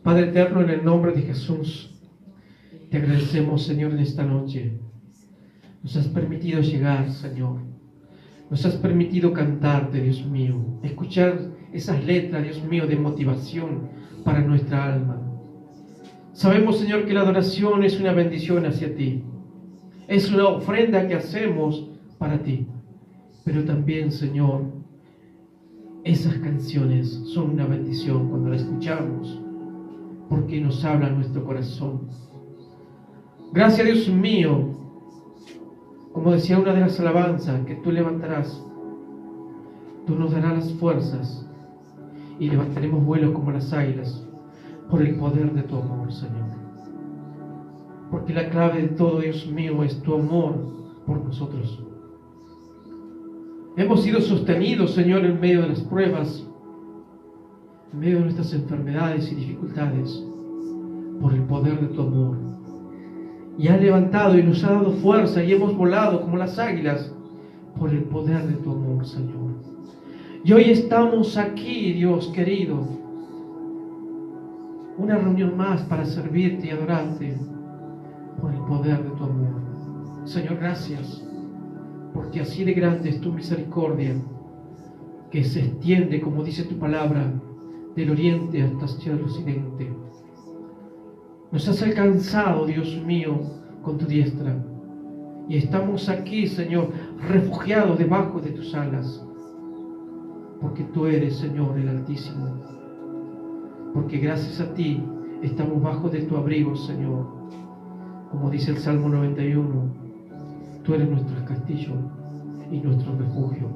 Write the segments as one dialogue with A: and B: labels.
A: Padre eterno, en el nombre de Jesús, te agradecemos, Señor, en esta noche. Nos has permitido llegar, Señor. Nos has permitido cantarte, Dios mío. Escuchar esas letras, Dios mío, de motivación para nuestra alma. Sabemos, Señor, que la adoración es una bendición hacia ti. Es una ofrenda que hacemos para ti. Pero también, Señor, esas canciones son una bendición cuando las escuchamos, porque nos habla nuestro corazón. Gracias, Dios mío, como decía una de las alabanzas, que tú levantarás, tú nos darás las fuerzas y levantaremos vuelos como las águilas por el poder de tu amor, Señor. Porque la clave de todo, Dios mío, es tu amor por nosotros. Hemos sido sostenidos, Señor, en medio de las pruebas, en medio de nuestras enfermedades y dificultades, por el poder de tu amor. Y has levantado y nos ha dado fuerza y hemos volado como las águilas por el poder de tu amor, Señor. Y hoy estamos aquí, Dios querido, una reunión más para servirte y adorarte por el poder de tu amor. Señor, gracias, porque así de grande es tu misericordia, que se extiende, como dice tu palabra, del oriente hasta el occidente. Nos has alcanzado, Dios mío, con tu diestra. Y estamos aquí, Señor, refugiados debajo de tus alas. Porque tú eres, Señor, el Altísimo. Porque gracias a ti estamos bajo de tu abrigo, Señor. Como dice el Salmo 91, tú eres nuestro castillo y nuestro refugio.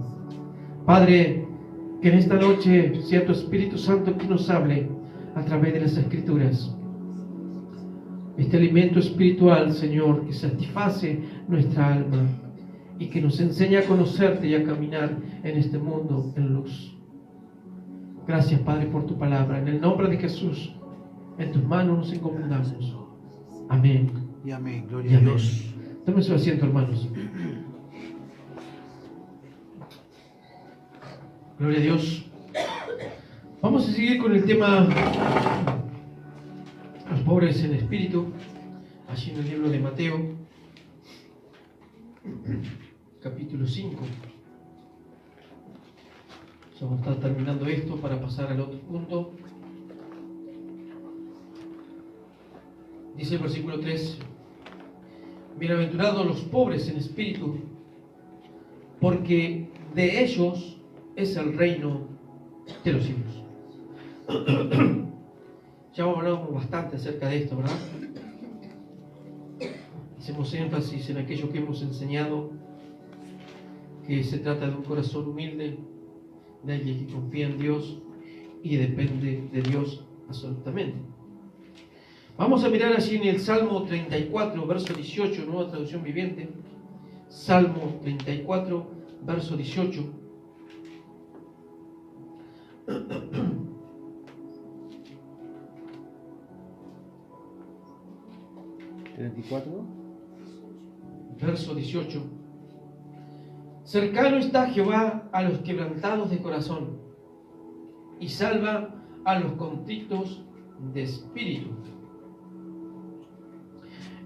A: Padre, que en esta noche sea tu Espíritu Santo que nos hable a través de las Escrituras. Este alimento espiritual, Señor, que satisface nuestra alma y que nos enseña a conocerte y a caminar en este mundo en luz. Gracias, Padre, por tu palabra. En el nombre de Jesús, en tus manos nos encomendamos. Amén.
B: Y amén. Gloria a Dios.
A: Tomen su asiento, hermanos. Gloria a Dios. Vamos a seguir con el tema los pobres en espíritu, allí en el libro de Mateo, capítulo 5. Ya vamos a estar terminando esto para pasar al otro punto. Dice el versículo 3: bienaventurados los pobres en espíritu, porque de ellos es el reino de los cielos. Ya hablamos bastante acerca de esto, ¿verdad? Hacemos énfasis en aquello que hemos enseñado, que se trata de un corazón humilde, de alguien que confía en Dios y depende de Dios absolutamente. Vamos a mirar allí en el Salmo 34, verso 18, nueva traducción viviente. Salmo 34, verso 18. Verso 18. Cercano está Jehová a los quebrantados de corazón y salva a los contritos de espíritu.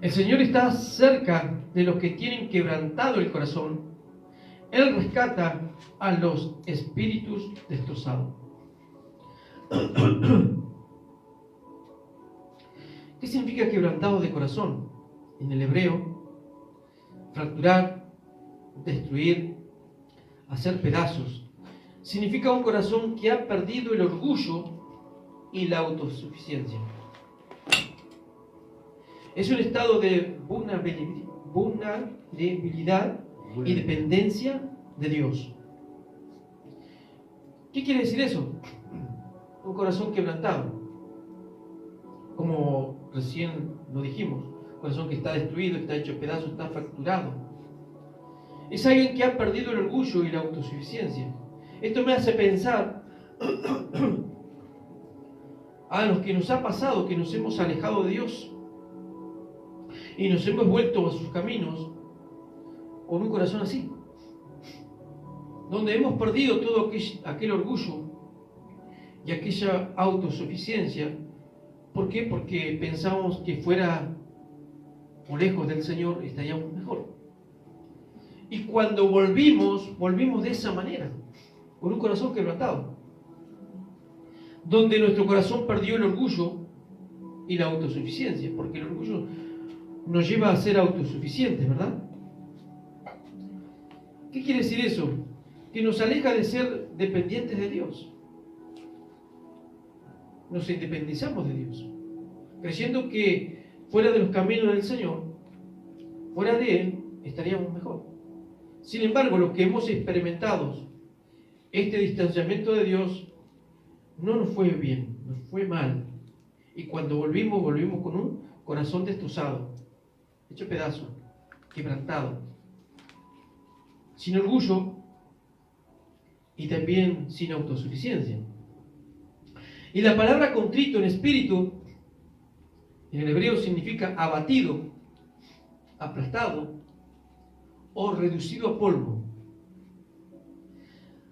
A: El Señor está cerca de los que tienen quebrantado el corazón. Él rescata a los espíritus destrozados. ¿Qué significa quebrantado de corazón? En el hebreo, fracturar, destruir, hacer pedazos. Significa un corazón que ha perdido el orgullo y la autosuficiencia. Es un estado de vulnerabilidad y dependencia de Dios. ¿Qué quiere decir eso? Un corazón quebrantado. Como recién lo dijimos, un corazón que está destruido, está hecho pedazos, está fracturado. Es alguien que ha perdido el orgullo y la autosuficiencia. Esto me hace pensar a los que nos ha pasado, que nos hemos alejado de Dios y nos hemos vuelto a sus caminos con un corazón así, donde hemos perdido todo aquel orgullo y aquella autosuficiencia ¿Por qué? Porque pensamos que fuera o lejos del Señor estaríamos mejor. Y cuando volvimos de esa manera, con un corazón quebrantado, donde nuestro corazón perdió el orgullo y la autosuficiencia, porque el orgullo nos lleva a ser autosuficientes, ¿verdad? ¿Qué quiere decir eso? Que nos aleja de ser dependientes de Dios. Nos independizamos de Dios, creyendo que fuera de los caminos del Señor, fuera de Él, estaríamos mejor. Sin embargo, los que hemos experimentado este distanciamiento de Dios, no nos fue bien, nos fue mal. Y cuando volvimos con un corazón destrozado, hecho pedazo, quebrantado, sin orgullo y también sin autosuficiencia. Y la palabra contrito en espíritu, en el hebreo significa abatido, aplastado o reducido a polvo.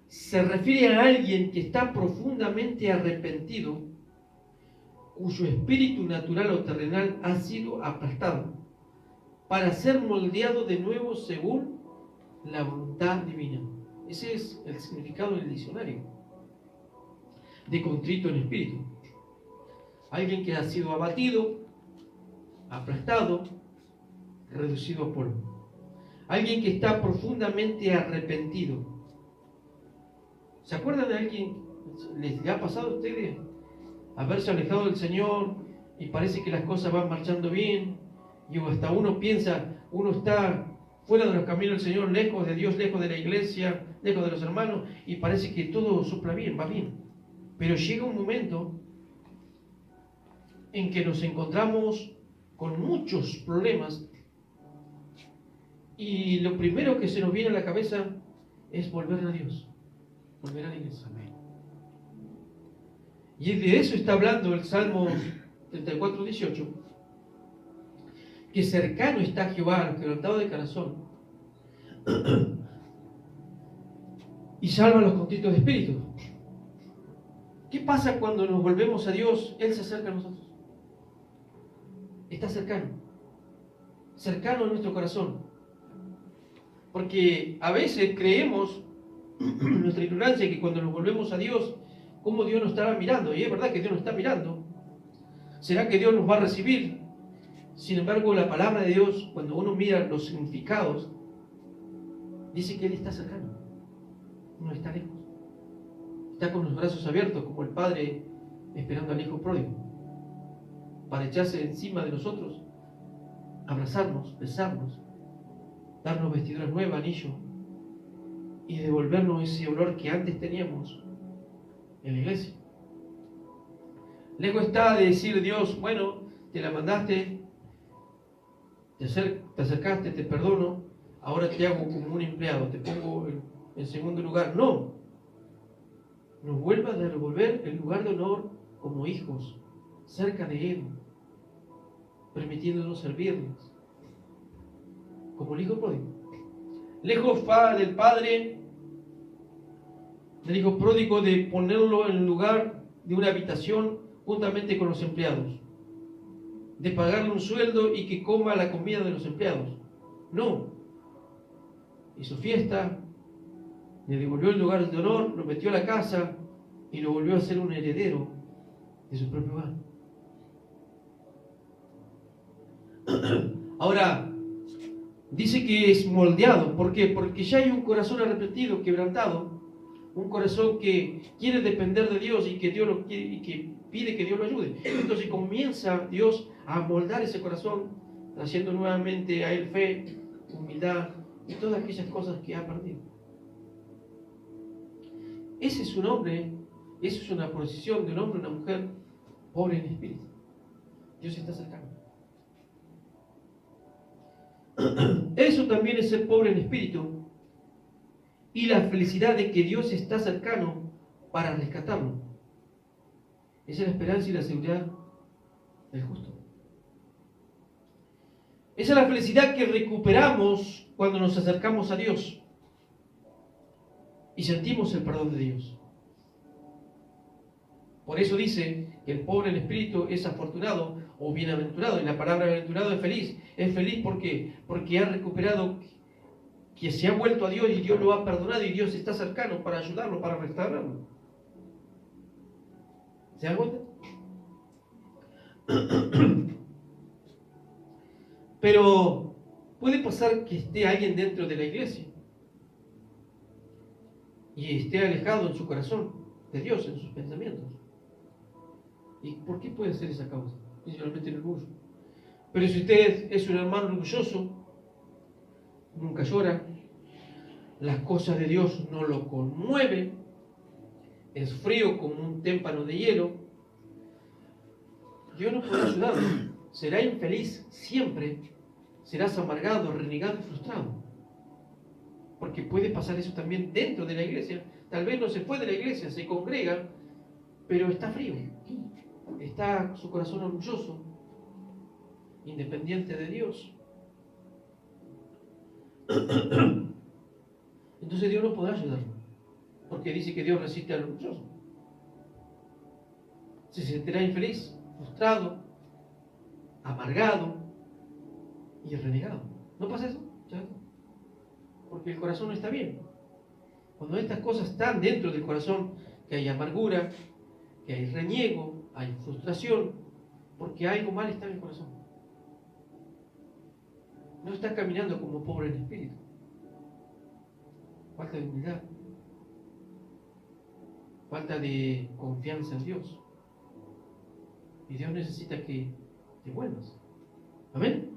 A: Se refiere a alguien que está profundamente arrepentido, cuyo espíritu natural o terrenal ha sido aplastado, para ser moldeado de nuevo según la voluntad divina. Ese es el significado del diccionario de contrito en espíritu. Alguien que ha sido abatido, aplastado, reducido a polvo. Alguien que está profundamente arrepentido. ¿Se acuerdan de alguien? ¿Les ha pasado a ustedes haberse alejado del Señor y parece que las cosas van marchando bien? Y hasta uno piensa, uno está fuera de los caminos del Señor, lejos de Dios, lejos de la iglesia, lejos de los hermanos, y parece que todo sopla bien, va bien. Pero llega un momento en que nos encontramos con muchos problemas y lo primero que se nos viene a la cabeza es volver a Dios, volver a la iglesia. Amén. Y de eso está hablando el Salmo 34:18, que cercano está Jehová al quebrantado de corazón y salva a los contritos de espíritu. ¿Qué pasa cuando nos volvemos a Dios? Él se acerca a nosotros. Está cercano. Cercano a nuestro corazón. Porque a veces creemos, en nuestra ignorancia, que cuando nos volvemos a Dios, ¿cómo Dios nos estará mirando? Y es verdad que Dios nos está mirando. ¿Será que Dios nos va a recibir? Sin embargo, la palabra de Dios, cuando uno mira los significados, dice que Él está cercano. No está lejos. Está con los brazos abiertos, como el padre esperando al hijo pródigo, para echarse encima de nosotros, abrazarnos, besarnos, darnos vestiduras nuevas, anillo, y devolvernos ese olor que antes teníamos en la iglesia. Lejos está de decir Dios, bueno, te la mandaste, te acercaste, te perdono, ahora te hago como un empleado, te pongo en segundo lugar. No. Nos vuelva a devolver el lugar de honor como hijos, cerca de Él, permitiéndonos servirles, como el hijo pródigo. Lejos va del padre, del hijo pródigo, de ponerlo en el lugar de una habitación juntamente con los empleados, de pagarle un sueldo y que coma la comida de los empleados. No. Hizo fiesta, le devolvió el lugar de honor, lo metió a la casa y lo volvió a ser un heredero de su propio hogar. Ahora, dice que es moldeado. ¿Por qué? Porque ya hay un corazón arrepentido, quebrantado, un corazón que quiere depender de Dios y que Dios lo quiere, y que pide que Dios lo ayude. Entonces comienza Dios a moldar ese corazón, trayendo nuevamente a Él fe, humildad y todas aquellas cosas que ha perdido. Ese es un hombre, eso es una posición de un hombre o una mujer pobre en espíritu. Dios está cercano. Eso también es ser pobre en espíritu y la felicidad de que Dios está cercano para rescatarlo. Esa es la esperanza y la seguridad del justo. Esa es la felicidad que recuperamos cuando nos acercamos a Dios y sentimos el perdón de Dios. Por eso dice que El pobre en espíritu es afortunado o bienaventurado. Y la palabra bienaventurado es feliz. Es feliz porque ha recuperado, que se ha vuelto a Dios y Dios lo ha perdonado y Dios está cercano para ayudarlo, para restaurarlo. ¿Se dan cuenta? Pero puede pasar que esté alguien dentro de la iglesia y esté alejado en su corazón de Dios, en sus pensamientos. ¿Y por qué puede ser esa causa? Principalmente el orgullo. Pero si usted es un hermano orgulloso, nunca llora, las cosas de Dios no lo conmueven, es frío como un témpano de hielo, Dios no podrá ayudarlo. Será infeliz siempre, serás amargado, renegado y frustrado. Porque puede pasar eso también dentro de la iglesia. Tal vez no se fue de la iglesia, se congrega, pero está frío. Está su corazón orgulloso, independiente de Dios. Entonces Dios no podrá ayudarlo, porque dice que Dios resiste al orgulloso. Se sentirá infeliz, frustrado, amargado y renegado. ¿No pasa eso? Porque el corazón no está bien. Cuando estas cosas están dentro del corazón, que hay amargura, que hay reniego, hay frustración, porque algo mal está en el corazón. No está caminando como pobre en espíritu. Falta de humildad, falta de confianza en Dios. Y Dios necesita que te vuelvas. Amén.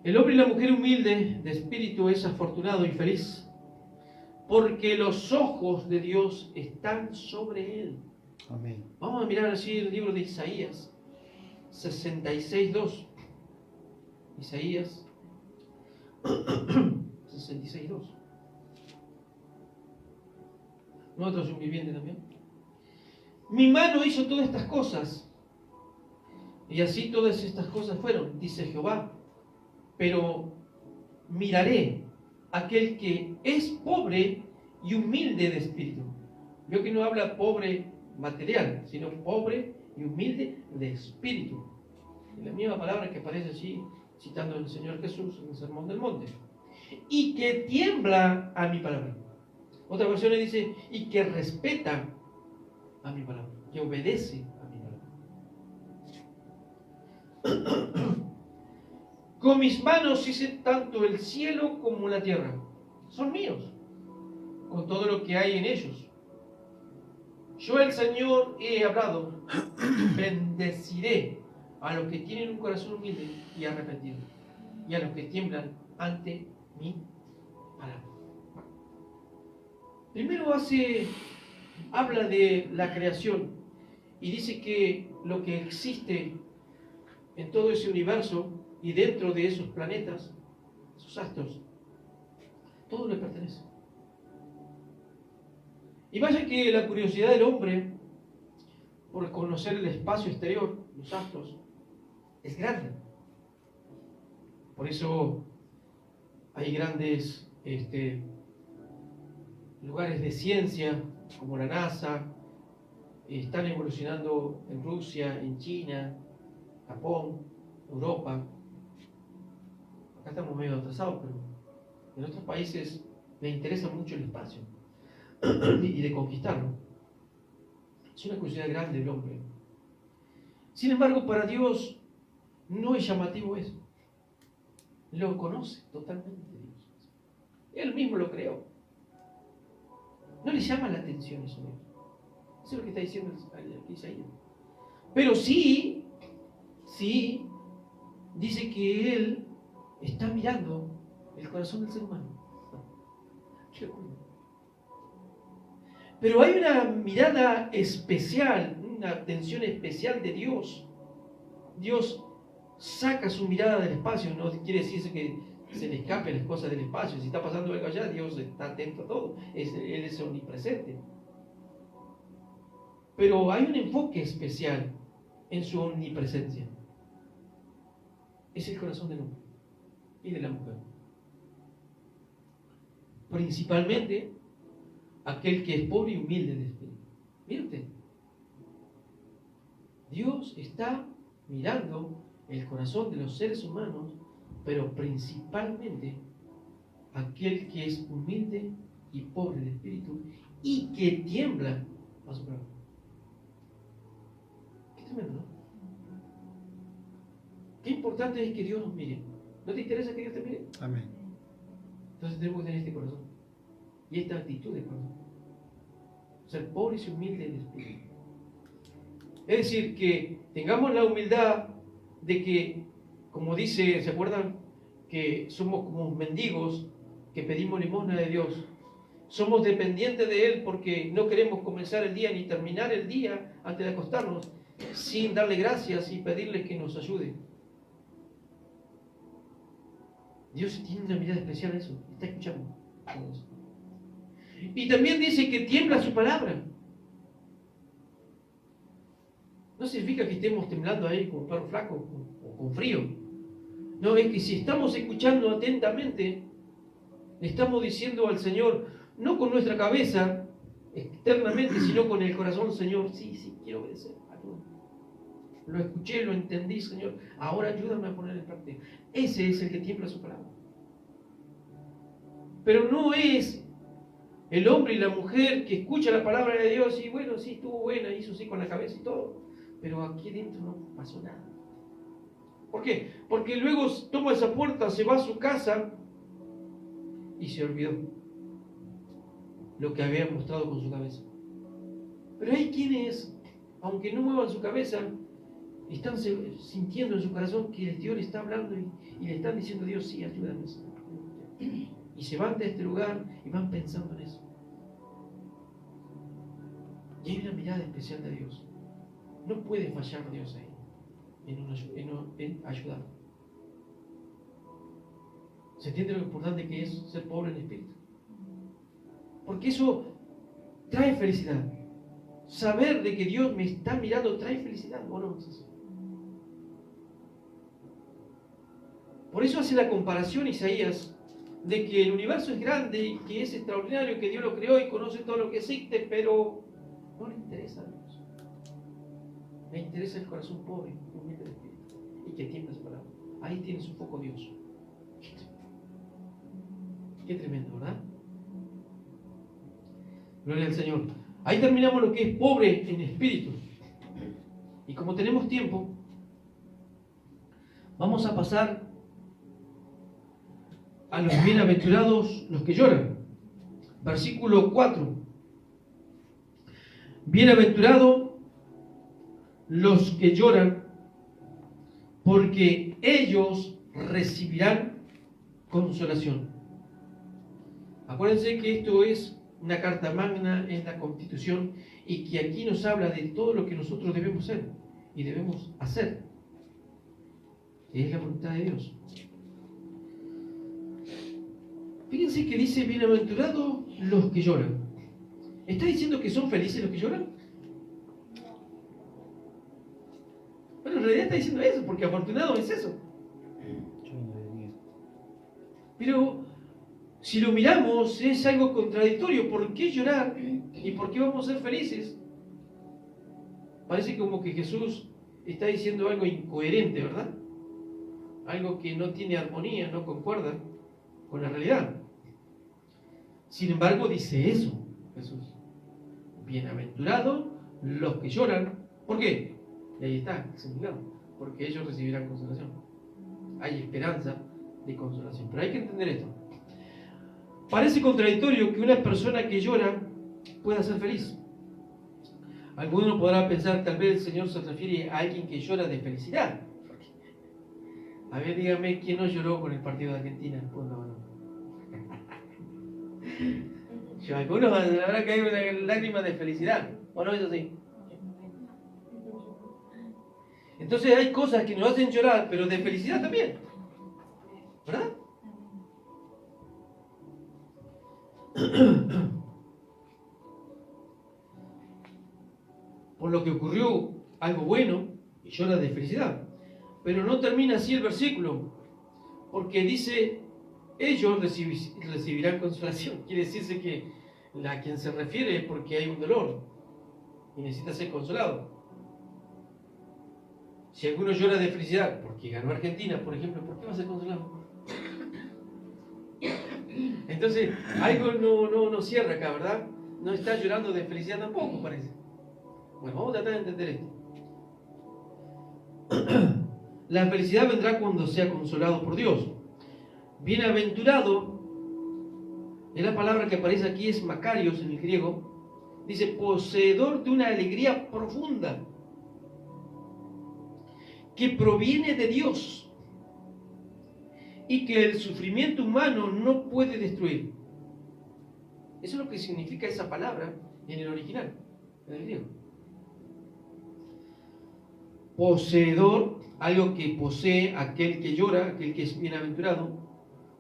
A: El hombre y la mujer humilde de espíritu es afortunado y feliz, porque los ojos de Dios están sobre él.
B: Amén.
A: Vamos a mirar así el libro de Isaías 66:2. Isaías 66:2. ¿No otro viviente también? Mi mano hizo todas estas cosas, y así todas estas cosas fueron, dice Jehová. Pero miraré a aquel que es pobre y humilde de espíritu. Yo que no habla pobre material, sino pobre y humilde de espíritu. Es la misma palabra que aparece allí, citando al Señor Jesús en el Sermón del Monte. Y que tiembla a mi palabra. Otra versión le dice, y que respeta a mi palabra, que obedece a mi palabra. Con mis manos hice tanto el cielo como la tierra. Son míos, con todo lo que hay en ellos. Yo el Señor he hablado, bendeciré a los que tienen un corazón humilde y arrepentido, y a los que tiemblan ante mi palabra. Primero habla de la creación y dice que lo que existe en todo ese universo y dentro de esos planetas, esos astros, todo le pertenece. Y vaya que la curiosidad del hombre por conocer el espacio exterior, los astros, es grande. Por eso hay grandes lugares de ciencia como la NASA, están evolucionando en Rusia, en China, Japón, Europa. Acá estamos medio atrasados, pero en otros países les interesa mucho el espacio y de conquistarlo. Es una curiosidad grande del hombre. Sin embargo, para Dios no es llamativo eso. Lo conoce totalmente Dios. Él mismo lo creó. No le llama la atención eso. Eso es lo que está diciendo Isaías. Pero sí dice que Él está mirando el corazón del ser humano. Pero hay una mirada especial, una atención especial de Dios. Dios saca su mirada del espacio, no quiere decir que se le escapen las cosas del espacio. Si está pasando algo allá, Dios está atento a todo. Él es omnipresente. Pero hay un enfoque especial en su omnipresencia. Es el corazón del hombre y de la mujer. Principalmente aquel que es pobre y humilde de espíritu. Mire usted, Dios está mirando el corazón de los seres humanos, pero principalmente aquel que es humilde y pobre de espíritu y que tiembla a su palabra. Qué tremendo, ¿no? Qué importante es que Dios nos mire. ¿No te interesa que Dios te mire?
B: Amén.
A: Entonces tenemos que tener este corazón y esta actitud de corazón. Ser pobres y humildes de espíritu. Es decir, que tengamos la humildad de que, como dice, ¿se acuerdan? Que somos como mendigos que pedimos limosna de Dios. Somos dependientes de Él porque no queremos comenzar el día ni terminar el día antes de acostarnos sin darle gracias y pedirle que nos ayude. Dios tiene una mirada especial a eso, está escuchando todo eso. Y también dice que tiembla su palabra. No significa que estemos temblando ahí como perro flaco o con frío. No, es que si estamos escuchando atentamente, le estamos diciendo al Señor, no con nuestra cabeza externamente, sino con el corazón, Señor, sí, quiero obedecer. Lo escuché, lo entendí, Señor. Ahora ayúdame a poner en práctica. Ese es el que tiembla su palabra. Pero no es el hombre y la mujer que escucha la palabra de Dios y bueno, sí, estuvo buena, hizo sí con la cabeza y todo. Pero aquí dentro no pasó nada. ¿Por qué? Porque luego toma esa puerta, se va a su casa y se olvidó lo que había mostrado con su cabeza. Pero hay quienes, aunque no muevan su cabeza, están sintiendo en su corazón que Dios le está hablando y le están diciendo a Dios, sí, ayúdame. Y se van de este lugar y van pensando en eso. Y hay una mirada especial de Dios. No puede fallar Dios ahí, en ayudar. ¿Se entiende lo importante que es ser pobre en espíritu? Porque eso trae felicidad. Saber de que Dios me está mirando trae felicidad, ¿o no? Por eso hace la comparación Isaías de que el universo es grande y que es extraordinario, que Dios lo creó y conoce todo lo que existe, pero no le interesa a Dios. Le interesa el corazón pobre, humilde de espíritu y que tiembla su palabra. Ahí tiene su foco Dios. Qué tremendo, ¿verdad? Gloria al Señor. Ahí terminamos lo que es pobre en espíritu. Y como tenemos tiempo, vamos a pasar a los bienaventurados, los que lloran. Versículo 4. Bienaventurados los que lloran, porque ellos recibirán consolación. Acuérdense que esto es una carta magna en la Constitución y que aquí nos habla de todo lo que nosotros debemos ser y debemos hacer. Es la voluntad de Dios. Fíjense que dice, bienaventurados los que lloran. ¿Está diciendo que son felices los que lloran? Bueno, en realidad está diciendo eso, porque afortunado es eso. Pero si lo miramos, es algo contradictorio. ¿Por qué llorar? ¿Y por qué vamos a ser felices? Parece como que Jesús está diciendo algo incoherente, ¿verdad? Algo que no tiene armonía, no concuerda con la realidad. Sin embargo, dice eso Jesús. Bienaventurados los que lloran. ¿Por qué? Y ahí está, significado. Porque ellos recibirán consolación. Hay esperanza de consolación. Pero hay que entender esto. Parece contradictorio que una persona que llora pueda ser feliz. Alguno podrá pensar, tal vez el Señor se refiere a alguien que llora de felicidad. A ver, dígame, ¿quién no lloró con el partido de Argentina? Algunos habrá que hay una lágrima de felicidad. Bueno, eso sí. Entonces hay cosas que nos hacen llorar, pero de felicidad también. ¿Verdad? Por lo que ocurrió algo bueno y llora de felicidad. Pero no termina así el versículo, porque dice, ellos recibirán consolación. Quiere decirse que a quien se refiere es porque hay un dolor y necesita ser consolado. Si alguno llora de felicidad porque ganó Argentina, por ejemplo, ¿por qué va a ser consolado? Entonces, algo no cierra acá, ¿verdad? No está llorando de felicidad tampoco, parece. Bueno, vamos a tratar de entender esto. La felicidad vendrá cuando sea consolado por Dios. Bienaventurado, es la palabra que aparece aquí, es Macarios en el griego. Dice, poseedor de una alegría profunda que proviene de Dios y que el sufrimiento humano no puede destruir. Eso es lo que significa esa palabra en el original, en el griego. Poseedor, algo que posee aquel que llora, aquel que es bienaventurado,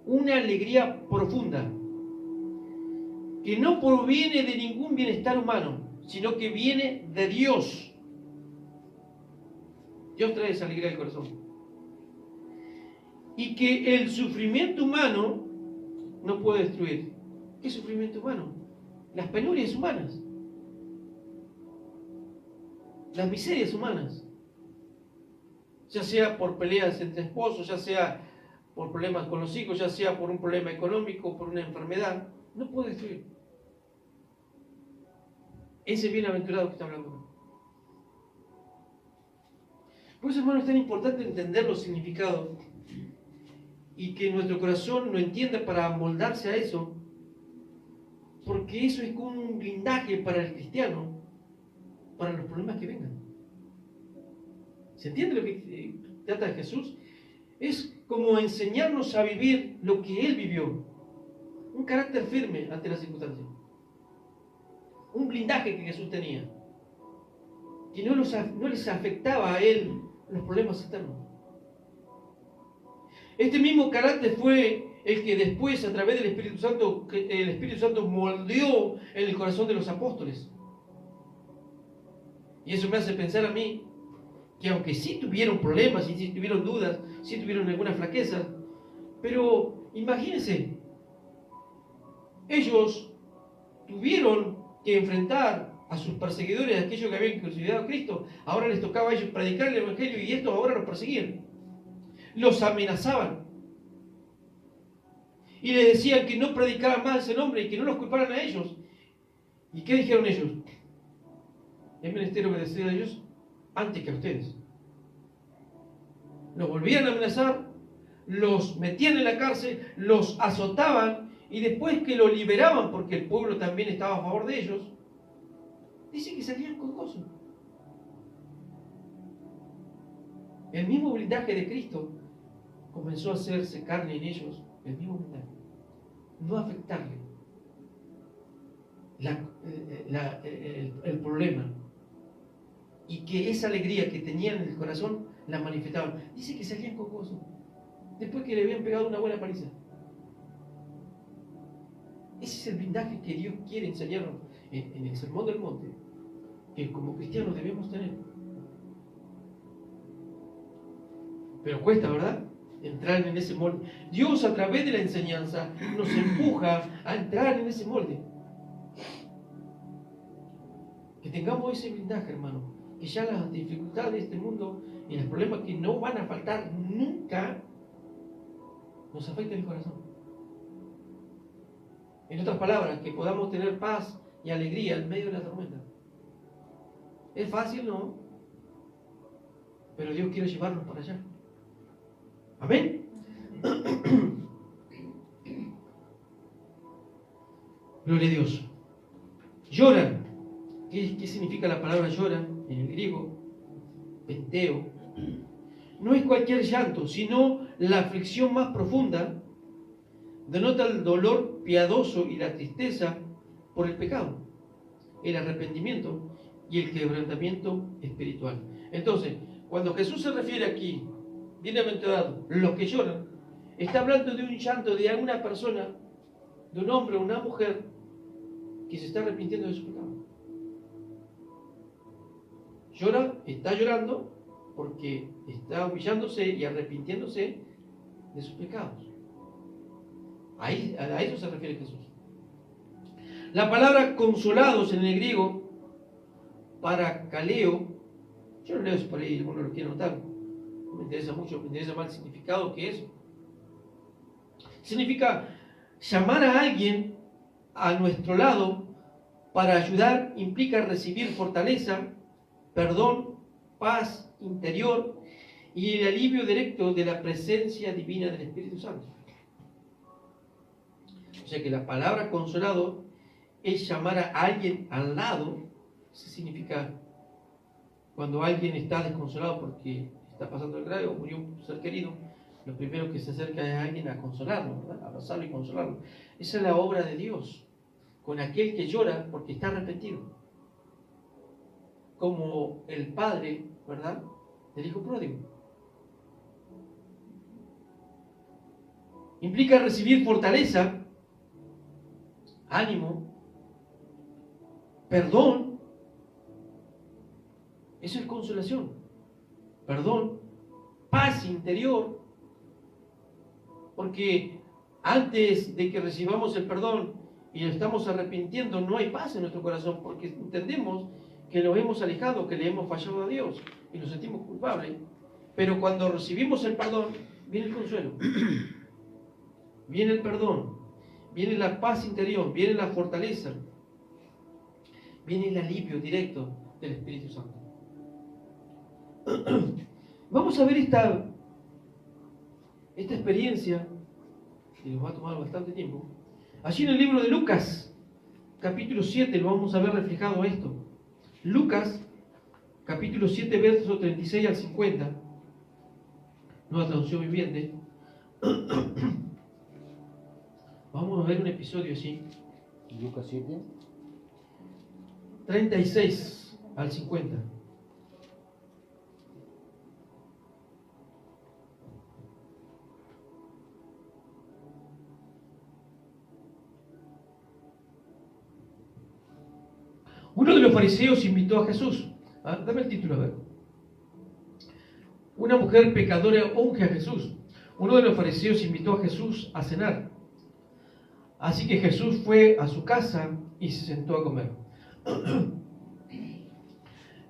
A: una alegría profunda que no proviene de ningún bienestar humano, sino que viene de Dios. Dios trae esa alegría al corazón. Y que el sufrimiento humano no puede destruir. ¿Qué sufrimiento humano? Las penurias humanas, las miserias humanas, ya sea por peleas entre esposos, ya sea por problemas con los hijos, ya sea por un problema económico, por una enfermedad, no puede destruir. Ese bienaventurado que está hablando. Por eso, hermano, es tan importante entender los significados y que nuestro corazón lo entienda para amoldarse a eso, porque eso es como un blindaje para el cristiano, para los problemas que vengan. ¿Se entiende lo que trata de Jesús? Es como enseñarnos a vivir lo que Él vivió, un carácter firme ante las circunstancias, un blindaje que Jesús tenía, que no les afectaba a Él los problemas eternos. Este mismo carácter fue el que después, a través del Espíritu Santo, el Espíritu Santo moldeó en el corazón de los apóstoles. Y eso me hace pensar a mí que aunque sí tuvieron problemas, y sí tuvieron dudas, sí tuvieron alguna flaqueza, pero imagínense, ellos tuvieron que enfrentar a sus perseguidores, a aquellos que habían crucificado a Cristo. Ahora les tocaba a ellos predicar el Evangelio y estos ahora los perseguían. Los amenazaban. Y les decían que no predicaran más ese nombre y que no los culparan a ellos. ¿Y qué dijeron ellos? Es menester obedecer a ellos antes que a ustedes. Los volvían a amenazar, los metían en la cárcel, los azotaban y después que lo liberaban, porque el pueblo también estaba a favor de ellos, dice que salían con gozo. El mismo blindaje de Cristo comenzó a hacerse carne en ellos, el mismo blindaje. No afectarle el problema. Y que esa alegría que tenían en el corazón la manifestaban. Dice que salían con gozo después que le habían pegado una buena paliza. Ese es el blindaje que Dios quiere enseñarnos en el Sermón del Monte, que como cristianos debemos tener. Pero cuesta, ¿verdad? Entrar en ese molde. Dios, a través de la enseñanza, nos empuja a entrar en ese molde. Que tengamos ese blindaje, hermano. Que ya las dificultades de este mundo y los problemas que no van a faltar nunca nos afecten el corazón. En otras palabras, que podamos tener paz y alegría en medio de la tormenta. ¿Es fácil? No. Pero Dios quiere llevarnos para allá. Amén. Gloria a Dios. Lloran. ¿Qué significa la palabra lloran en el griego? Penteo. No es cualquier llanto, sino la aflicción más profunda. Denota el dolor piadoso y la tristeza por el pecado, el arrepentimiento y el quebrantamiento espiritual. Entonces, cuando Jesús se refiere aquí, bienaventurados los que lloran, está hablando de un llanto de una persona, de un hombre o una mujer que se está arrepintiendo de su pecado. Llora, está llorando porque está humillándose y arrepintiéndose de sus pecados. A eso se refiere Jesús. La palabra consolados en el griego, parakaleo, Yo lo leo por ahí, alguno lo quiere notar. No me interesa mucho, me interesa más el significado que eso. Significa llamar a alguien a nuestro lado para ayudar, implica recibir fortaleza, perdón, paz interior y el alivio directo de la presencia divina del Espíritu Santo. O sea que la palabra consolado es llamar a alguien al lado. Eso significa cuando alguien está desconsolado porque está pasando el grave o murió un ser querido, lo primero que se acerca es a alguien a consolarlo, ¿verdad? A abrazarlo y consolarlo. Esa es la obra de Dios con aquel que llora porque está arrepentido, como el padre, ¿verdad?, del hijo pródigo. Implica recibir fortaleza, ánimo, perdón. Eso es consolación, perdón, paz interior, porque antes de que recibamos el perdón y lo estamos arrepintiendo, no hay paz en nuestro corazón, porque entendemos que lo hemos alejado, que le hemos fallado a Dios y nos sentimos culpables. Pero cuando recibimos el perdón, viene el consuelo, viene el perdón, viene la paz interior, viene la fortaleza, viene el alivio directo del Espíritu Santo. Vamos a ver esta experiencia, que nos va a tomar bastante tiempo. Allí en el libro de Lucas, capítulo 7, lo vamos a ver reflejado esto. Lucas, capítulo 7, versos 36 al 50. Nueva traducción viviente. Vamos a ver un episodio así.
B: Lucas 7.
A: 36 al 50. Uno de los fariseos invitó a Jesús. Dame el título, a ver. Una mujer pecadora unge a Jesús. Uno de los fariseos invitó a Jesús a cenar. Así que Jesús fue a su casa y se sentó a comer.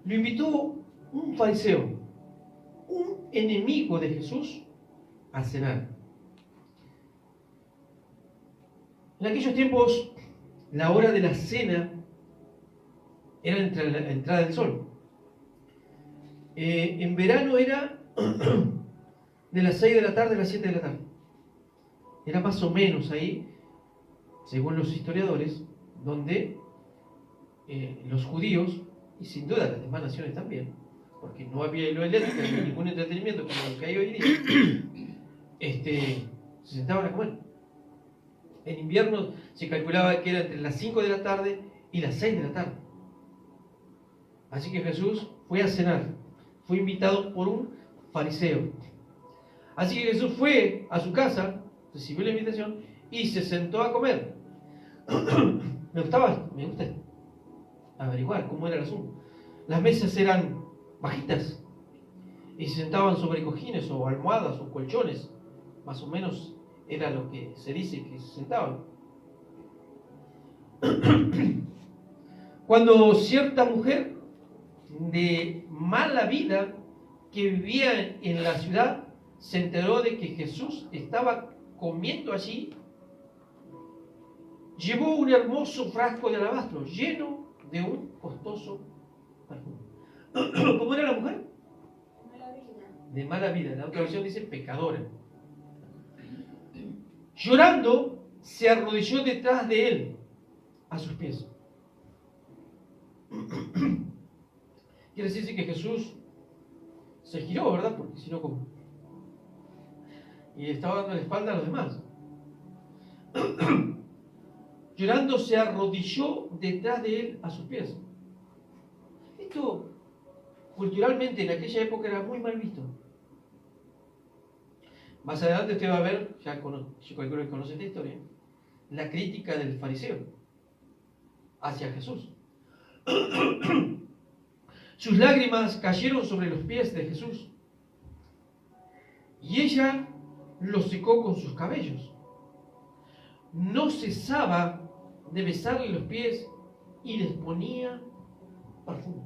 A: Lo invitó un fariseo, un enemigo de Jesús, a cenar. En aquellos tiempos, la hora de la cena era entre la entrada del sol. En verano era de las 6 de la tarde a las 7 de la tarde. Era más o menos ahí, según los historiadores, donde los judíos, y sin duda las demás naciones también, porque no había hilo eléctrico ni ningún entretenimiento como el que hay hoy en día, se sentaban a comer. En invierno se calculaba que era entre las 5 de la tarde y las 6 de la tarde. Así que Jesús fue a cenar, fue invitado por un fariseo. Así que Jesús fue a su casa, recibió la invitación y se sentó a comer. Me gusta averiguar cómo era el asunto. Las mesas eran bajitas y se sentaban sobre cojines o almohadas o colchones. Más o menos era lo que se dice que se sentaban. Cuando cierta mujer de mala vida que vivía en la ciudad se enteró de que Jesús estaba comiendo allí, llevó un hermoso frasco de alabastro lleno de un costoso perfume. ¿Cómo era la mujer? De mala vida. La otra versión dice pecadora. Llorando, se arrodilló detrás de él, a sus pies. Quiere decirse que Jesús se giró, ¿verdad? Porque si no, ¿cómo? Y estaba dando la espalda a los demás. Llorando, se arrodilló detrás de él a sus pies. Esto, culturalmente, en aquella época era muy mal visto. Más adelante usted va a ver, yo calculo que conoce esta historia, la crítica del fariseo hacia Jesús. Sus lágrimas cayeron sobre los pies de Jesús y ella los secó con sus cabellos. No cesaba de besarle los pies y les ponía perfume.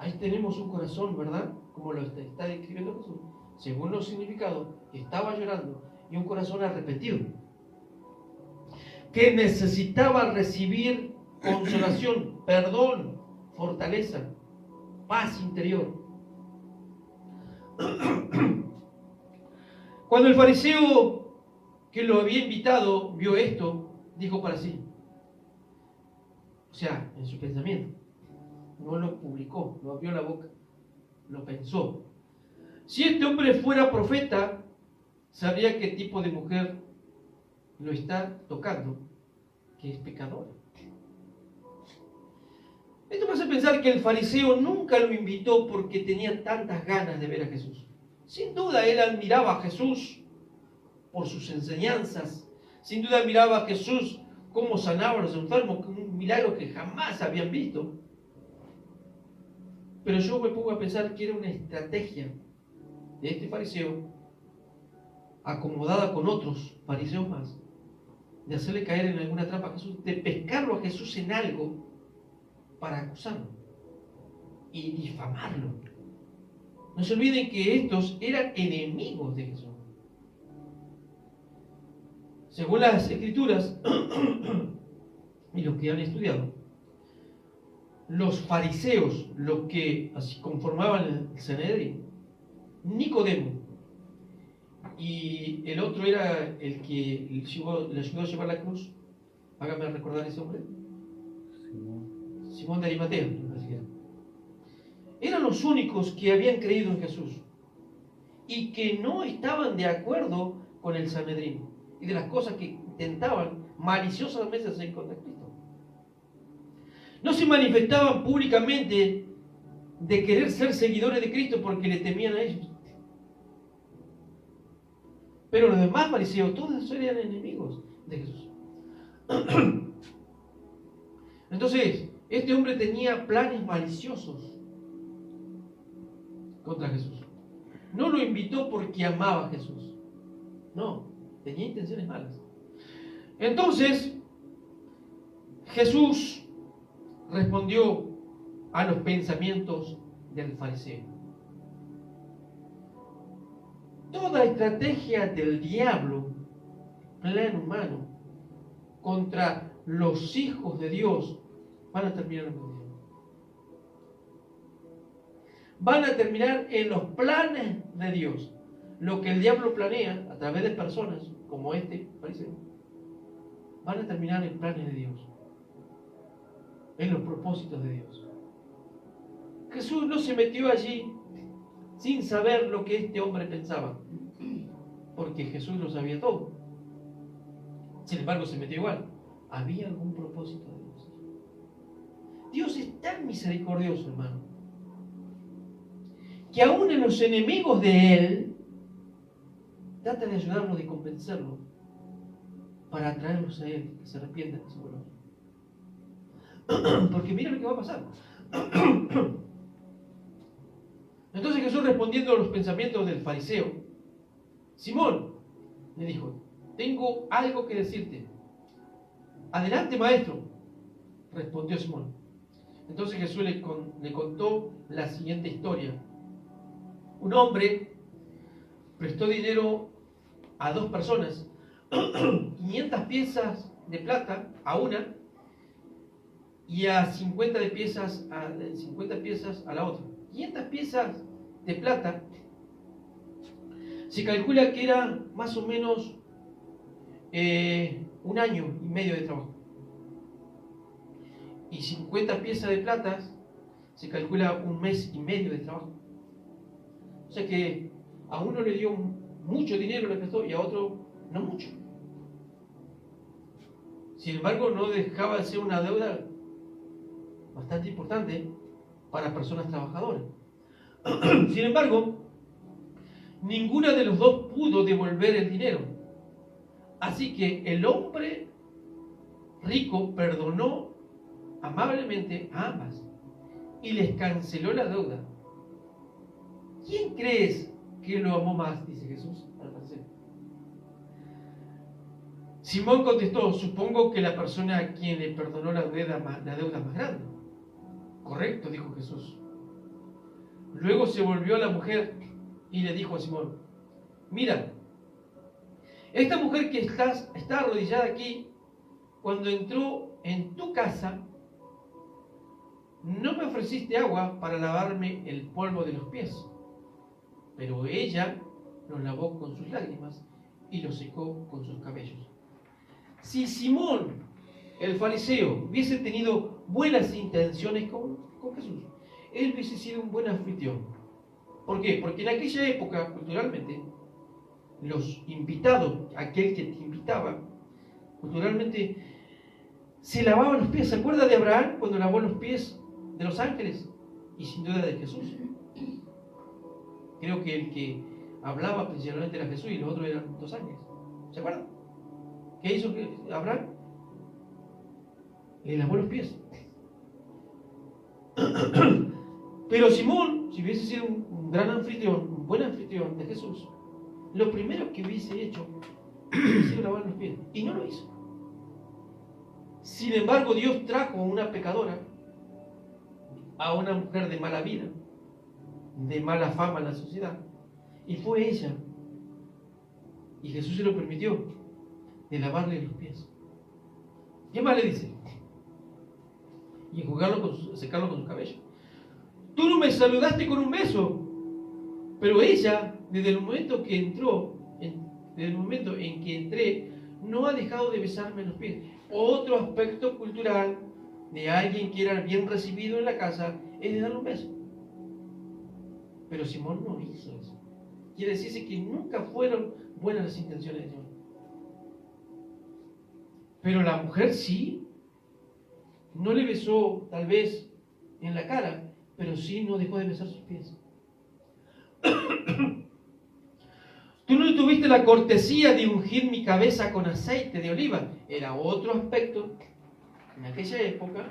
A: Ahí tenemos un corazón, ¿verdad? Como lo está describiendo Jesús. Según los significados, estaba llorando y un corazón arrepentido, que necesitaba recibir consolación, perdón, fortaleza, paz interior. Cuando el fariseo que lo había invitado vio esto, dijo para sí, o sea, en su pensamiento, no lo publicó, no abrió la boca, lo pensó. Si este hombre fuera profeta, sabría qué tipo de mujer lo está tocando, que es pecadora. Esto me hace pensar que el fariseo nunca lo invitó porque tenía tantas ganas de ver a Jesús. Sin duda él admiraba a Jesús por sus enseñanzas. Sin duda admiraba a Jesús cómo sanaba a los enfermos, un milagro que jamás habían visto. Pero yo me pongo a pensar que era una estrategia de este fariseo, acomodada con otros fariseos más, de hacerle caer en alguna trampa a Jesús, de pescarlo a Jesús en algo para acusarlo y difamarlo. No se olviden que estos eran enemigos de Jesús. Según las Escrituras y los que han estudiado, los fariseos, los que así conformaban el Sanedrín, Nicodemo y el otro era el que le ayudó a llevar la cruz, hágame recordar ese hombre, Simón de Arimatea, eran los únicos que habían creído en Jesús y que no estaban de acuerdo con el Sanedrín y de las cosas que intentaban maliciosamente hacer contra Cristo. No se manifestaban públicamente de querer ser seguidores de Cristo porque le temían a ellos. Pero los demás fariseos, todos eran enemigos de Jesús. Entonces, este hombre tenía planes maliciosos contra Jesús. No lo invitó porque amaba a Jesús. No, tenía intenciones malas. Entonces, Jesús respondió a los pensamientos del fariseo. Toda estrategia del diablo, plan humano, contra los hijos de Dios, van a terminar en el diablo. Van a terminar en los planes de Dios. Lo que el diablo planea a través de personas como este fariseo, van a terminar en planes de Dios, en los propósitos de Dios. Jesús no se metió allí sin saber lo que este hombre pensaba, porque Jesús lo sabía todo. Sin embargo, se metió igual. Había algún propósito de Dios. Dios es tan misericordioso, hermano, que aún en los enemigos de Él, trata de ayudarlos, de convencerlos, para atraerlos a Él, que se arrepientan, que se vuelvan. Porque mira lo que va a pasar. Entonces Jesús, respondiendo a los pensamientos del fariseo, Simón, le dijo, tengo algo que decirte. Adelante, maestro, respondió Simón. Entonces Jesús le contó la siguiente historia. Un hombre prestó dinero a dos personas, 500 piezas de plata a una y a 50 piezas a la otra. 500 piezas de plata se calcula que era más o menos 1 año y medio de trabajo. Y 50 piezas de plata se calcula 1 mes y medio de trabajo. O sea que a uno le dio mucho dinero, le prestó, y a otro no mucho. Sin embargo, no dejaba de ser una deuda bastante importante para personas trabajadoras. Sin embargo, ninguna de los dos pudo devolver el dinero. Así que el hombre rico perdonó amablemente a ambas y les canceló la deuda. ¿Quién crees que lo amó más? Dice Jesús al fariseo. Simón contestó, supongo que la persona a quien le perdonó la deuda más grande. Correcto, dijo Jesús. Luego se volvió a la mujer y le dijo a Simón: mira, esta mujer que está arrodillada aquí, cuando entró en tu casa, no me ofreciste agua para lavarme el polvo de los pies, pero ella lo lavó con sus lágrimas y lo secó con sus cabellos. Si Simón, el fariseo, hubiese tenido buenas intenciones con Jesús, él hubiese sido un buen anfitrión. ¿Por qué? Porque en aquella época, culturalmente, los invitados, aquel que te invitaba, culturalmente, se lavaban los pies. ¿Se acuerda de Abraham cuando lavó los pies de los ángeles? Y sin duda de Jesús. Creo que el que hablaba principalmente era Jesús y los otros eran dos ángeles. ¿Se acuerdan? ¿Qué hizo Abraham? Le lavó los pies. Pero Simón, si hubiese sido un gran anfitrión, un buen anfitrión de Jesús, lo primero que hubiese hecho hubiese sido lavar los pies. Y no lo hizo. Sin embargo, Dios trajo a una pecadora, a una mujer de mala vida, de mala fama en la sociedad, y fue ella, y Jesús se lo permitió, de lavarle los pies. ¿Qué más le dice? Y secarlo con su cabello. Tú no me saludaste con un beso, pero ella, desde el momento que entró, desde el momento en que entré, no ha dejado de besarme los pies. Otro aspecto cultural de alguien que era bien recibido en la casa es de darle un beso. Pero Simón no hizo eso. Quiere decirse que nunca fueron buenas las intenciones de Dios. Pero la mujer sí. No le besó tal vez en la cara, pero sí no dejó de besar sus pies. Tú no tuviste la cortesía de ungir mi cabeza con aceite de oliva. Era otro aspecto en aquella época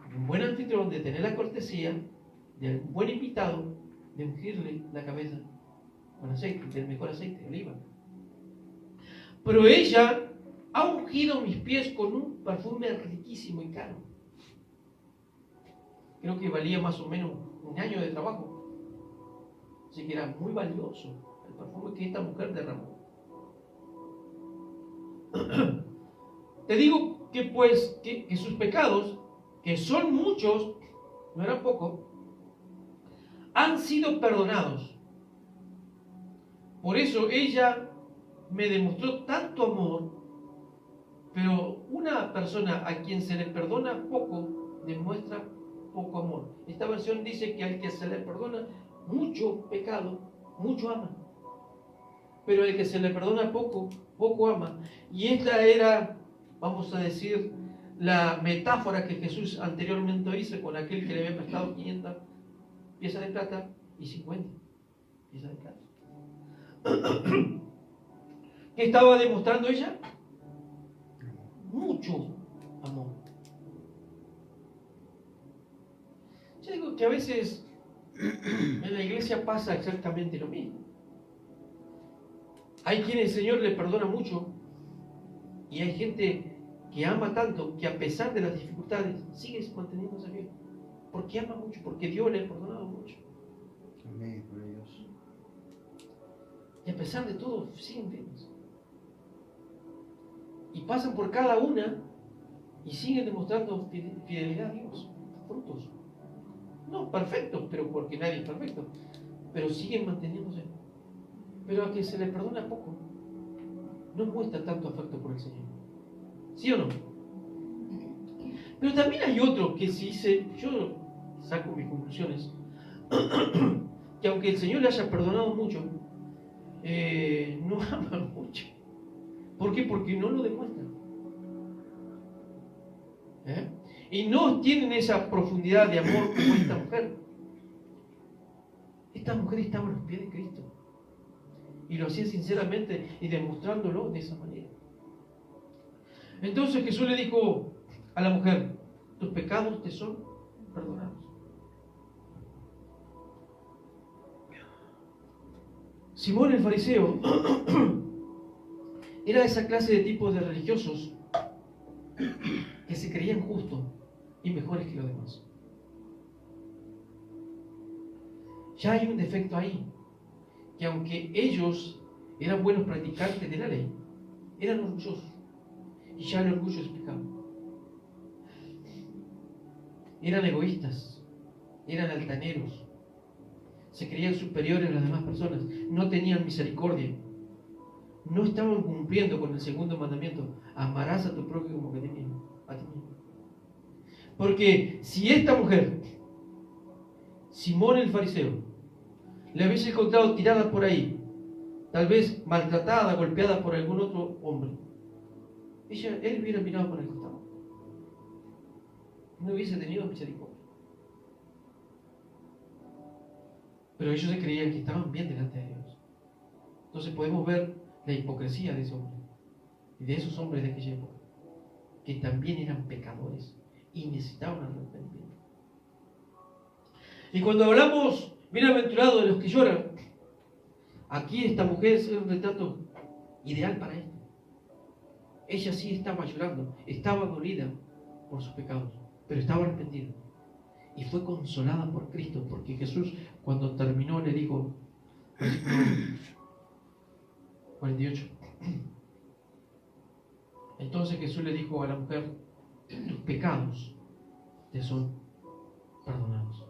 A: de un buen anfitrión, de tener la cortesía de un buen invitado, de ungirle la cabeza con aceite, del mejor aceite de oliva. Pero ella ha ungido mis pies con un perfume riquísimo y caro. Creo que valía más o menos un año de trabajo. Así que era muy valioso el perfume que esta mujer derramó. Te digo que pues que sus pecados, que son muchos, no eran pocos, han sido perdonados. Por eso ella me demostró tanto amor. Pero una persona a quien se le perdona poco, demuestra poco amor. Esta versión dice que al que se le perdona mucho pecado, mucho ama. Pero el que se le perdona poco, poco ama. Y esta era, vamos a decir, la metáfora que Jesús anteriormente hizo con aquel que le había prestado 500 piezas de plata y 50 piezas de plata. ¿Qué estaba demostrando ella? Mucho amor. Yo digo que a veces en la iglesia pasa exactamente lo mismo. Hay quienes el Señor le perdona mucho y hay gente que ama tanto que a pesar de las dificultades sigue manteniéndose bien. Porque ama mucho, porque Dios le ha perdonado mucho.
B: Amén, por Dios.
A: Y a pesar de todo siguen firmes. Y pasan por cada una y siguen demostrando fidelidad a Dios, frutos. No perfectos, pero porque nadie es perfecto, pero siguen manteniéndose. Pero a que se le perdona poco, no muestra tanto afecto por el Señor. ¿Sí o no? Pero también hay otro que si dice, yo saco mis conclusiones, que aunque el Señor le haya perdonado mucho, no ama mucho. ¿Por qué? Porque no lo demuestran. Y no tienen esa profundidad de amor como esta mujer. Esta mujer estaba a los pies de Cristo. Y lo hacía sinceramente y demostrándolo de esa manera. Entonces Jesús le dijo a la mujer: tus pecados te son perdonados. Simón el fariseo era esa clase de tipos de religiosos que se creían justos y mejores que los demás. Ya hay un defecto ahí, que aunque ellos eran buenos practicantes de la ley, eran orgullosos. Y ya el orgullo es pecado. Eran egoístas, eran altaneros, se creían superiores a las demás personas, no tenían misericordia, no estaban cumpliendo con el segundo mandamiento: amarás a tu prójimo como a ti mismo. Porque si esta mujer, Simón el fariseo, le hubiese encontrado tirada por ahí, tal vez maltratada, golpeada por algún otro hombre, él hubiera mirado para el costado, no hubiese tenido misericordia. Pero ellos se creían que estaban bien delante de Dios. Entonces podemos ver la hipocresía de ese hombre y de esos hombres de aquella época, que también eran pecadores y necesitaban arrepentimiento. Y cuando hablamos bienaventurado de los que lloran, aquí esta mujer es un retrato ideal para esto. Ella sí estaba llorando, estaba dolida por sus pecados, pero estaba arrepentida. Y fue consolada por Cristo, porque Jesús, cuando terminó, le dijo, versículo 48. Entonces Jesús le dijo a la mujer: tus pecados te son perdonados.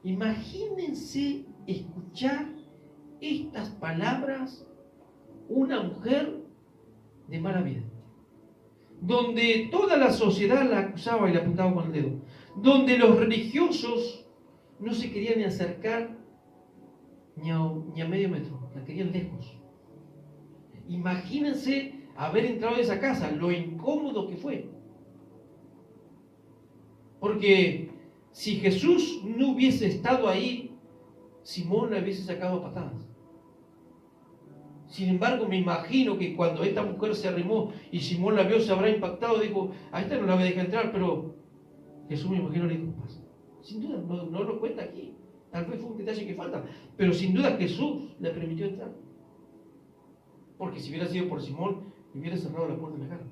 A: Imagínense escuchar estas palabras una mujer de mala vida, donde toda la sociedad la acusaba y la apuntaba con el dedo, donde los religiosos no se querían ni acercar ni a medio metro, la querían lejos. Imagínense haber entrado en esa casa, lo incómodo que fue. Porque si Jesús no hubiese estado ahí, Simón la hubiese sacado a patadas. Sin embargo, me imagino que cuando esta mujer se arrimó y Simón la vio, se habrá impactado, dijo: a esta no la voy a dejar entrar, pero Jesús, me imagino, le dijo: pasa. Sin duda, no lo cuenta aquí, tal vez fue un detalle que falta, pero sin duda Jesús le permitió entrar, porque si hubiera sido por Simón, le hubiera cerrado la puerta en la cara.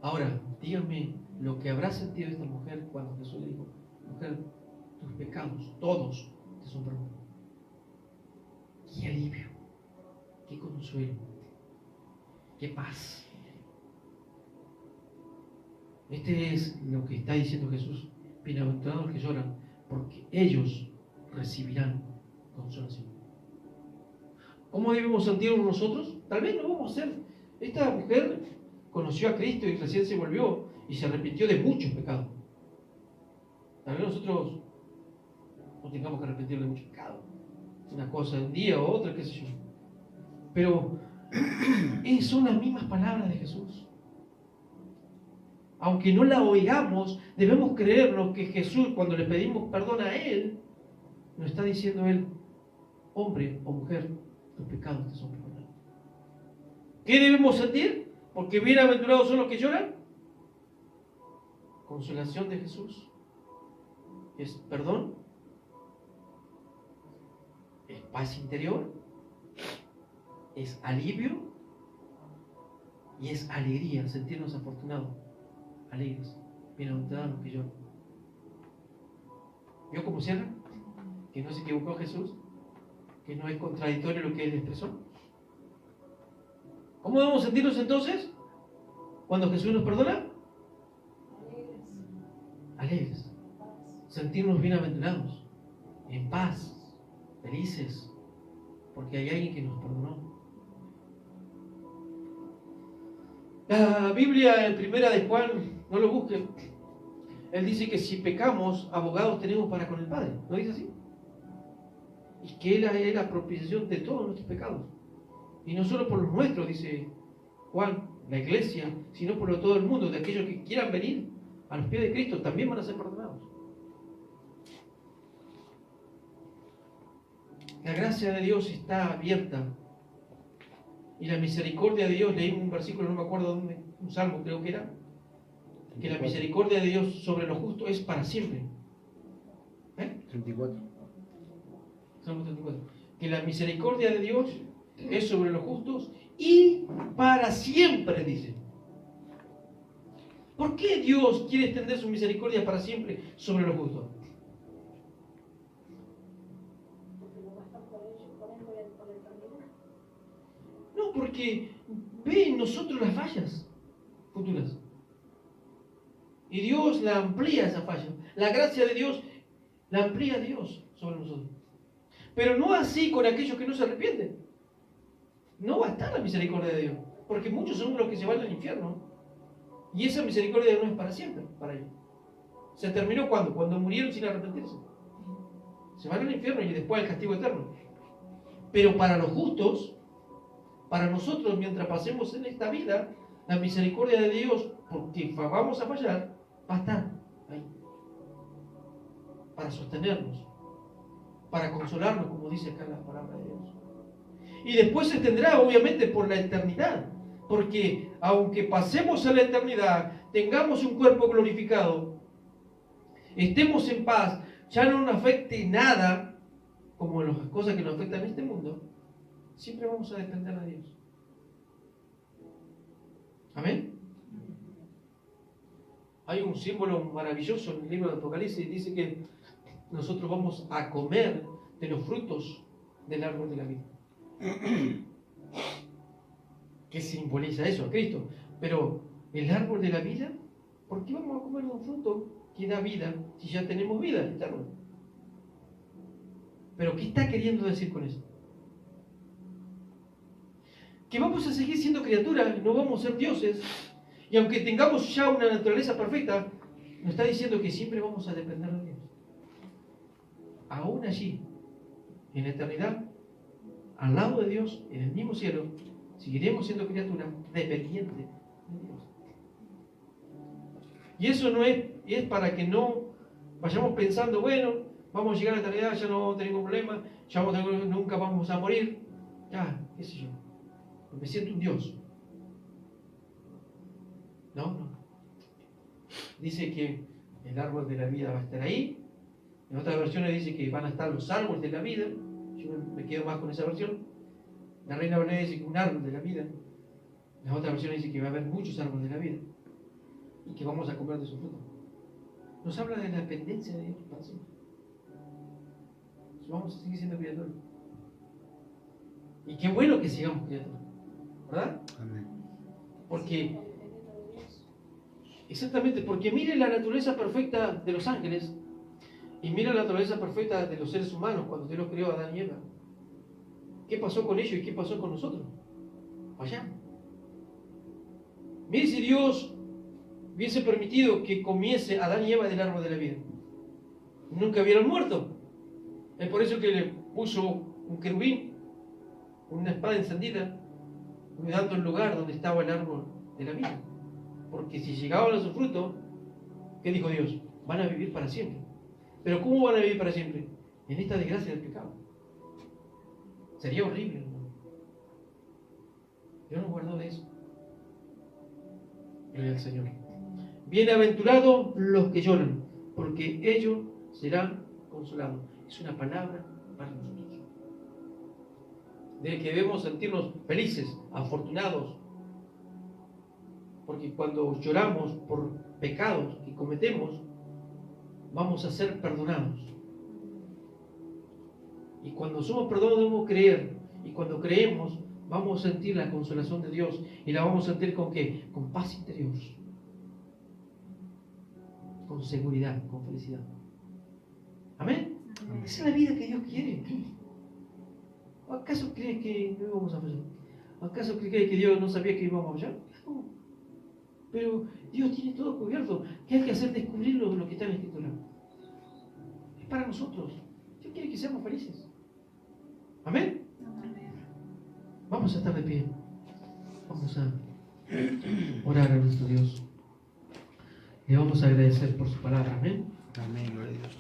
A: Ahora, díganme lo que habrá sentido esta mujer cuando Jesús le dijo: mujer, tus pecados, todos, te son perdonados. Qué alivio, qué consuelo, qué paz. Este es lo que está diciendo Jesús: bienaventurados los que lloran, porque ellos recibirán consolación. ¿Cómo debemos sentirnos nosotros? Tal vez no vamos a ser. Esta mujer conoció a Cristo y recién se volvió y se arrepintió de muchos pecados. Tal vez nosotros no tengamos que arrepentir de muchos pecados, una cosa de un día o otra, qué sé yo. Pero son las mismas palabras de Jesús. Aunque no la oigamos, debemos creernos que Jesús, cuando le pedimos perdón a Él, nos está diciendo Él: hombre o mujer, tus pecados te son perdonados. ¿Qué debemos sentir? Porque bienaventurados son los que lloran. Consolación de Jesús es perdón, es paz interior, es alivio y es alegría, sentirnos afortunados, alegres, bienaventurados los que lloran. ¿Vio cómo cierra? Que no se equivocó Jesús, que no es contradictorio lo que Él expresó. ¿Cómo debemos sentirnos entonces cuando Jesús nos perdona? Alegres. Sentirnos bienaventurados, en paz, felices, porque hay alguien que nos perdonó. La Biblia en Primera de Juan, no lo busquen, él dice que si pecamos, abogados tenemos para con el Padre. ¿No dice así? Y que Él es la propiciación de todos nuestros pecados. Y no solo por los nuestros, dice Juan, la iglesia, sino por todo el mundo, de aquellos que quieran venir a los pies de Cristo, también van a ser perdonados. La gracia de Dios está abierta y la misericordia de Dios, leí un versículo, no me acuerdo dónde, un salmo creo que era, que la misericordia de Dios sobre los justos es para siempre.
B: 34.
A: Salmo 34. Que la misericordia de Dios es sobre los justos y para siempre, dice. ¿Por qué Dios quiere extender su misericordia para siempre sobre los justos? porque ve en nosotros las fallas futuras. Y Dios la amplía esa falla. La gracia de Dios la amplía Dios sobre nosotros. Pero no así con aquellos que no se arrepienten. No va a estar la misericordia de Dios, porque muchos son los que se van al infierno. Y esa misericordia no es para siempre, para ellos. Se terminó cuando murieron sin arrepentirse. Se van al infierno y después al castigo eterno. Pero para los justos, para nosotros, mientras pasemos en esta vida, la misericordia de Dios, porque vamos a fallar, va a estar ahí. Para sostenernos, para consolarnos, como dice acá la palabra de Dios. Y después se extenderá, obviamente, por la eternidad. Porque aunque pasemos a la eternidad, tengamos un cuerpo glorificado, estemos en paz, ya no nos afecte nada, como las cosas que nos afectan en este mundo, siempre vamos a depender de Dios. Amén. Hay un símbolo maravilloso en el libro de Apocalipsis, dice que nosotros vamos a comer de los frutos del árbol de la vida. ¿Qué simboliza eso? A Cristo. Pero el árbol de la vida, ¿por qué vamos a comer un fruto que da vida si ya tenemos vida eterna? ¿Pero qué está queriendo decir con eso? Que vamos a seguir siendo criaturas, no vamos a ser dioses. Y aunque tengamos ya una naturaleza perfecta, nos está diciendo que siempre vamos a depender de Dios. Aún allí, en la eternidad, al lado de Dios, en el mismo cielo, seguiremos siendo criaturas dependientes de Dios. Y eso no es para que no vayamos pensando, bueno, vamos a llegar a la eternidad, ya no vamos a tener ningún problema, ya nunca vamos a morir, ya, qué sé yo, me siento un Dios. No. Dice que el árbol de la vida va a estar ahí. En otras versiones dice que van a estar los árboles de la vida. Yo me quedo más con esa versión. La Reina Valera dice que un árbol de la vida. Las otras versiones dice que va a haber muchos árboles de la vida y que vamos a comer de su fruto. Nos habla de la dependencia de Dios para siempre. Vamos a seguir siendo criaturas. Y qué bueno que sigamos criaturas, ¿verdad?
B: Amén.
A: Porque exactamente, porque mire la naturaleza perfecta de los ángeles y mire la naturaleza perfecta de los seres humanos cuando Dios los creó a Adán y Eva. ¿Qué pasó con ellos y qué pasó con nosotros? Fallamos. Mire si Dios hubiese permitido que comiese Adán y Eva del árbol de la vida. Nunca hubieran muerto. Es por eso que le puso un querubín, una espada encendida, cuidando el lugar donde estaba el árbol de la vida. Porque si llegaban a su fruto, ¿qué dijo Dios? Van a vivir para siempre. ¿Pero cómo van a vivir para siempre? En esta desgracia del pecado. Sería horrible, hermano. Dios nos guardó de eso. Gloria al Señor. Bienaventurados los que lloran, porque ellos serán consolados. Es una palabra para nosotros. De que debemos sentirnos felices, afortunados, porque cuando lloramos por pecados que cometemos, vamos a ser perdonados. Y cuando somos perdonados debemos creer, y cuando creemos vamos a sentir la consolación de Dios, y la vamos a sentir ¿con qué? Con paz interior, con seguridad, con felicidad. ¿Amén? Amén. Esa es la vida que Dios quiere. ¿O acaso crees que no íbamos a fallar? ¿O acaso crees que Dios no sabía que íbamos a fallar? No. Pero Dios tiene todo cubierto. ¿Qué hay que hacer? Descubrir lo que está en la Escritura. Es para nosotros. Dios quiere que seamos felices. ¿Amén? Vamos a estar de pie. Vamos a orar a nuestro Dios. Le vamos a agradecer por su palabra. Amén.
B: Amén, gloria a Dios.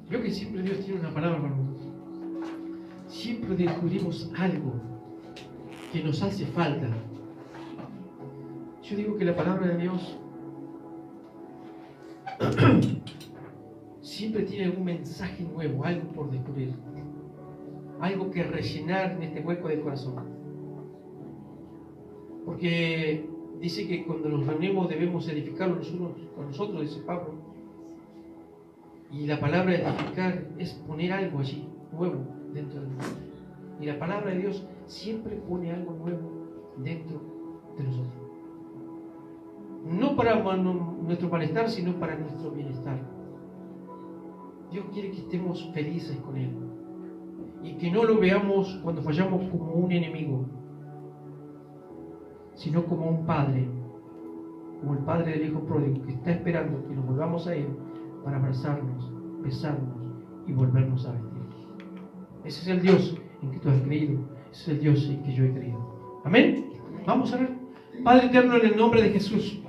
A: Creo que siempre Dios tiene una palabra para nosotros. Siempre descubrimos algo que nos hace falta. Yo digo que la palabra de Dios siempre tiene algún mensaje nuevo, algo por descubrir, algo que rellenar en este hueco del corazón. Porque dice que cuando nos reunimos debemos edificarnos los unos con los otros, dice Pablo. Y la palabra edificar es poner algo allí, nuevo, dentro de nosotros. Y la palabra de Dios siempre pone algo nuevo dentro de nosotros. No para nuestro malestar, sino para nuestro bienestar. Dios quiere que estemos felices con Él. Y que no lo veamos cuando fallamos como un enemigo, sino como un padre, como el padre del hijo pródigo, que está esperando que nos volvamos a Él para abrazarnos, besarnos y volvernos a vestir. Ese es el Dios en que tú has creído, ese es el Dios en que yo he creído. Amén. Vamos a ver. Padre eterno, en el nombre de Jesús,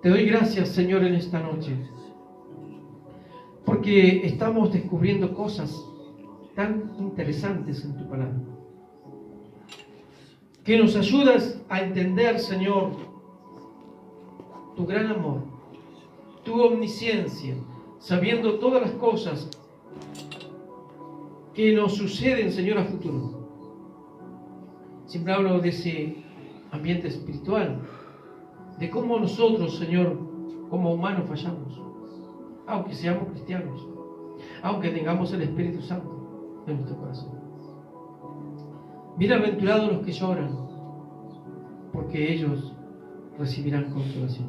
A: te doy gracias, Señor, en esta noche, porque estamos descubriendo cosas tan interesantes en tu palabra, que nos ayudas a entender, Señor, tu gran amor, tu omnisciencia, sabiendo todas las cosas que nos suceden, Señor, a futuro. Siempre hablo de ese ambiente espiritual, de cómo nosotros, Señor, como humanos fallamos, aunque seamos cristianos, aunque tengamos el Espíritu Santo en nuestro corazón. Bienaventurados los que lloran, porque ellos recibirán consolación.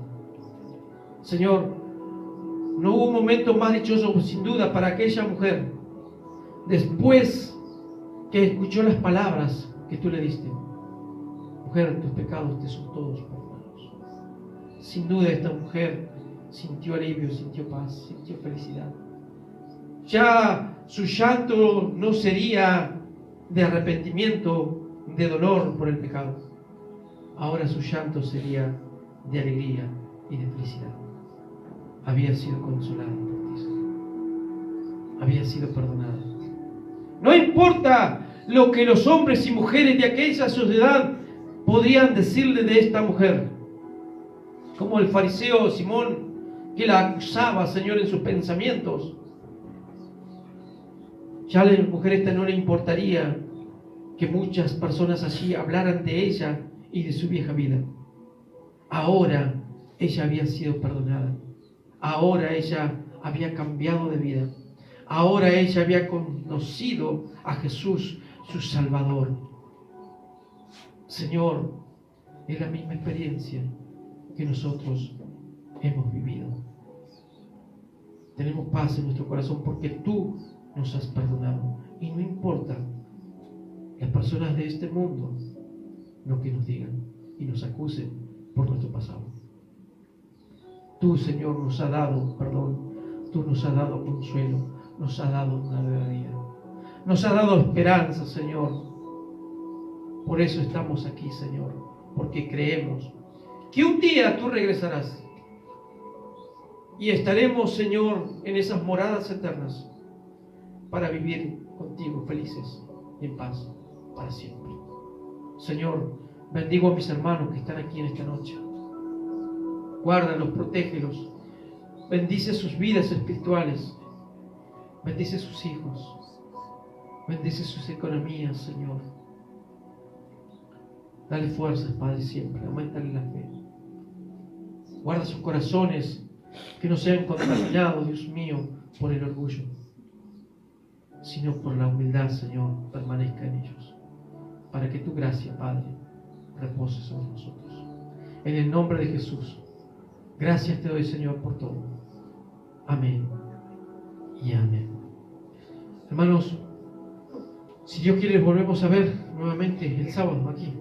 A: Señor, no hubo un momento más dichoso, sin duda, para aquella mujer, después que escuchó las palabras que tú le diste. Mujer, tus pecados te son todos perdonados. Sin duda esta mujer sintió alivio, sintió paz, sintió felicidad. Ya su llanto no sería de arrepentimiento, de dolor por el pecado. Ahora su llanto sería de alegría y de felicidad. Había sido consolada por ti, Señor. Había sido perdonada. No importa lo que los hombres y mujeres de aquella sociedad podrían decirle de esta mujer, como el fariseo Simón, que la acusaba, Señor, en sus pensamientos. Ya a la mujer esta no le importaría que muchas personas allí hablaran de ella y de su vieja vida. Ahora ella había sido perdonada. Ahora ella había cambiado de vida. Ahora ella había conocido a Jesús, su Salvador. Señor, es la misma experiencia que nosotros hemos vivido. Tenemos paz en nuestro corazón porque tú nos has perdonado. Y no importa las personas de este mundo lo que nos digan y nos acusen por nuestro pasado. Tú, Señor, nos has dado perdón, tú nos has dado consuelo, nos has dado una nueva vida, nos has dado esperanza, Señor. Por eso estamos aquí, Señor, porque creemos que un día tú regresarás y estaremos, Señor, en esas moradas eternas para vivir contigo felices y en paz para siempre. Señor, bendigo a mis hermanos que están aquí en esta noche. Guárdalos, protégelos. Bendice sus vidas espirituales. Bendice sus hijos. Bendice sus economías, Señor. Dale fuerzas, Padre, siempre. Aumentale la fe. Guarda sus corazones que no sean contaminados, Dios mío, por el orgullo, sino por la humildad, Señor, permanezca en ellos, para que tu gracia, Padre, repose sobre nosotros. En el nombre de Jesús, gracias te doy, Señor, por todo. Amén y amén. Hermanos, si Dios quiere, volvemos a ver nuevamente el sábado aquí.